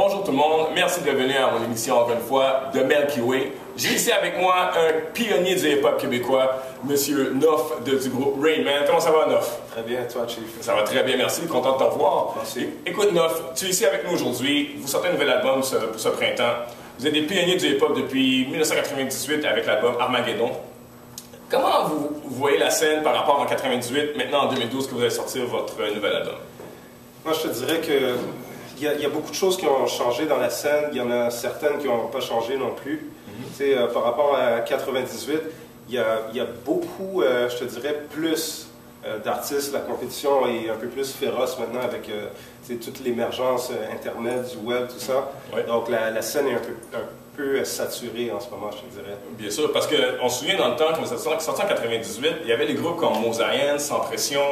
Bonjour tout le monde, merci de venir à mon émission encore une fois de Milky Way. J'ai ici avec moi un pionnier du hip-hop québécois, Monsieur Noff du groupe Rain Man. Comment ça va, Noff? Très bien, toi, Chief? Ça va très bien, merci, content de te revoir. Merci. Écoute, Noff, tu es ici avec nous aujourd'hui, vous sortez un nouvel album pour ce printemps. Vous êtes des pionniers du hip-hop depuis 1998 avec l'album Armageddon. Comment vous voyez la scène par rapport en 98, maintenant en 2012 que vous allez sortir votre nouvel album? Moi, je te dirais que il y a beaucoup de choses qui ont changé dans la scène. Il y en a certaines qui n'ont pas changé non plus. Tu sais, par rapport à 98, il y a beaucoup, je te dirais, plus d'artistes. La compétition est un peu plus féroce maintenant avec toute l'émergence Internet, du web, tout ça. Ouais. Donc, la scène est un peu saturée en ce moment, je te dirais. Bien sûr, parce qu'on se souvient dans le temps, quand c'est sorti en 98, il y avait des groupes comme Mosaïen, Sans Pression,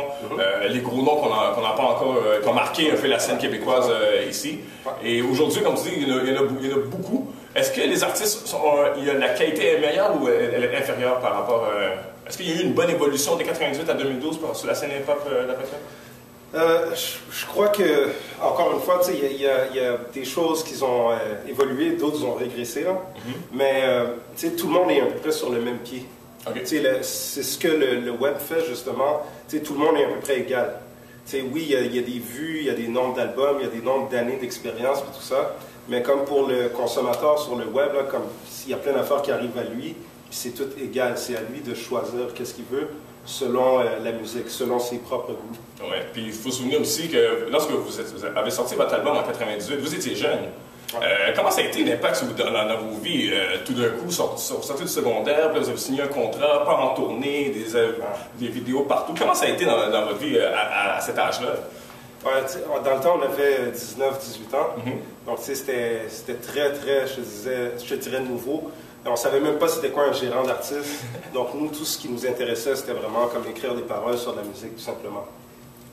les gros noms qu'on n'a pas encore, qui ont marqué un peu la scène québécoise ici. Et aujourd'hui, comme tu dis, il y en a beaucoup. Est-ce que les artistes, la qualité est meilleure ou elle est inférieure par rapport... Est-ce qu'il y a eu une bonne évolution de 98 à 2012 sur la scène hip-hop d'après toi? Je crois que, encore une fois, il y a des choses qui ont évolué, d'autres ont régressé. Là. Mais tout le monde est à peu près sur le même pied. Okay. C'est ce que le web fait, justement. Tout le monde est à peu près égal. Oui, il y a des vues, il y a des nombres d'albums, il y a des nombres d'années d'expérience et tout ça. Mais comme pour le consommateur sur le web, là, comme s'il y a plein d'affaires qui arrivent à lui, c'est tout égal. C'est à lui de choisir qu'est-ce qu'il veut selon la musique, selon ses propres goûts. Oui, puis il faut se souvenir aussi que lorsque vous avez sorti votre album en 98, vous étiez jeune. Comment ça a été l'impact dans vos vies? Tout d'un coup, sorti du secondaire, puis vous avez signé un contrat, part en tournée, des vidéos partout. Comment ça a été dans votre vie à cet âge-là? Ouais, dans le temps, on avait 19-18 ans. Donc, c'était très, très, je te dirais, nouveau. On ne savait même pas c'était quoi un gérant d'artiste. Donc, nous, tout ce qui nous intéressait, c'était vraiment comme écrire des paroles sur de la musique, tout simplement.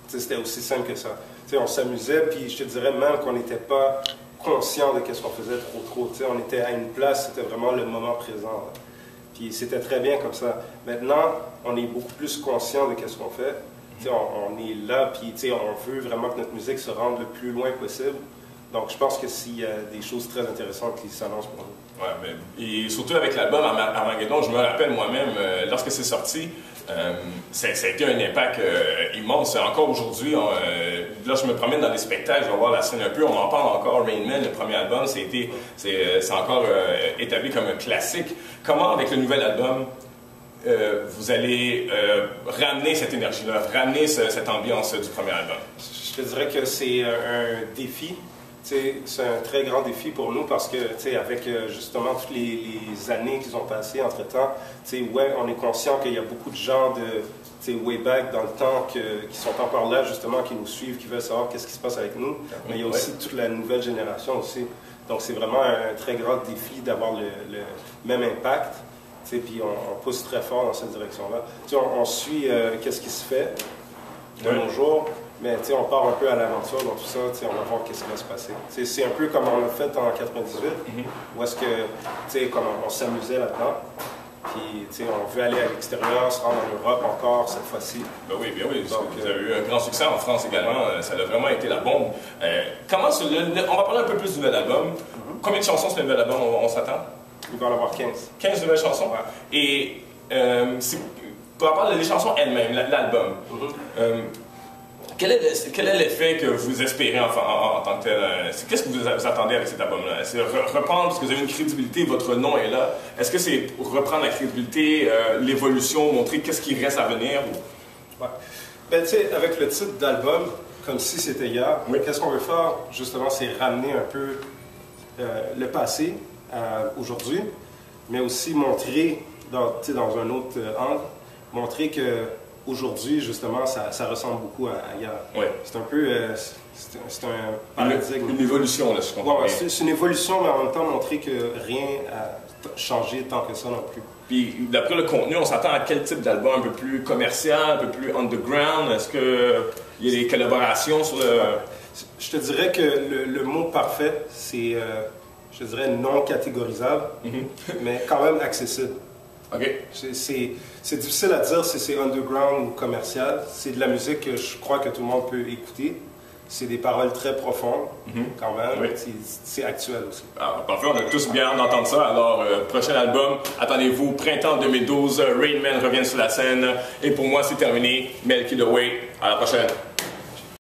C'était aussi simple que ça. On s'amusait, puis je te dirais même qu'on n'était pas conscient de ce qu'on faisait trop. On était à une place, c'était vraiment le moment présent. Là. Puis c'était très bien comme ça. Maintenant, on est beaucoup plus conscient de ce qu'on fait. On est là, puis on veut vraiment que notre musique se rende le plus loin possible. Donc, je pense que s'il y a des choses très intéressantes qui s'annoncent pour nous. Ouais, et surtout avec l'album Armageddon, je me rappelle moi-même, lorsque c'est sorti, ça a été un impact immense. Encore aujourd'hui, là, je me promène dans des spectacles, je vais voir la scène un peu, on en parle encore. Rain Man, le premier album, c'est encore établi comme un classique. Comment, avec le nouvel album, vous allez ramener cette énergie-là, ramener cette ambiance du premier album? Je te dirais que c'est un défi. C'est un très grand défi pour nous parce que, avec justement toutes les années qui ont passé entre-temps, ouais, on est conscient qu'il y a beaucoup de gens de way back dans le temps qui sont encore là, justement, qui nous suivent, qui veulent savoir qu'est-ce qui se passe avec nous. Mais il y a aussi toute la nouvelle génération aussi. Donc, c'est vraiment un très grand défi d'avoir le même impact. Puis on pousse très fort dans cette direction-là. On suit qu'est-ce qui se fait de nos jours. Mais on part un peu à l'aventure dans tout ça, on va voir qu'est-ce qui va se passer. C'est un peu comme on l'a fait en 98, où est-ce que, comme on s'amusait là-dedans, puis on veut aller à l'extérieur, se rendre en Europe encore cette fois-ci. Ben oui, bien oui, donc, vous avez eu un grand succès en France également, ça a vraiment été la bombe. On va parler un peu plus du nouvel album. Combien de chansons sur le nouvel album on s'attend? Il va en avoir 15. 15 nouvelles chansons? Ouais. Et pour avoir les chansons elles-mêmes, l'album, quel est l'effet que vous espérez en tant que tel? Qu'est-ce que vous attendez avec cet album-là? C'est reprendre, parce que vous avez une crédibilité, votre nom est là. Est-ce que c'est pour reprendre la crédibilité, l'évolution, montrer qu'est-ce qui reste à venir? Ouais. Ben, avec le titre d'album, comme si c'était hier, qu'est-ce qu'on veut faire, justement, c'est ramener un peu le passé aujourd'hui, mais aussi montrer, dans un autre angle, montrer que aujourd'hui, justement, ça ressemble beaucoup à hier. Ouais. C'est un peu... c'est un paradigme. Une évolution, là, je comprends. Ouais, c'est une évolution, mais en même temps, montrer que rien n'a changé tant que ça non plus. Puis, d'après le contenu, on s'attend à quel type d'album? Un peu plus commercial, un peu plus underground? Est-ce qu'il y a des collaborations sur le... Je te dirais que le mot parfait, c'est, je te dirais, non catégorisable, mais quand même accessible. OK. C'est difficile à dire si c'est underground ou commercial. C'est de la musique que je crois que tout le monde peut écouter. c'est des paroles très profondes, quand même. Oui. C'est actuel aussi. Alors, parfait, on a tous bien hâte d'entendre ça. Alors, prochain album, attendez-vous, printemps 2012, Rain Man revient sur la scène. Et pour moi, c'est terminé. Mel Kid Away, à la prochaine.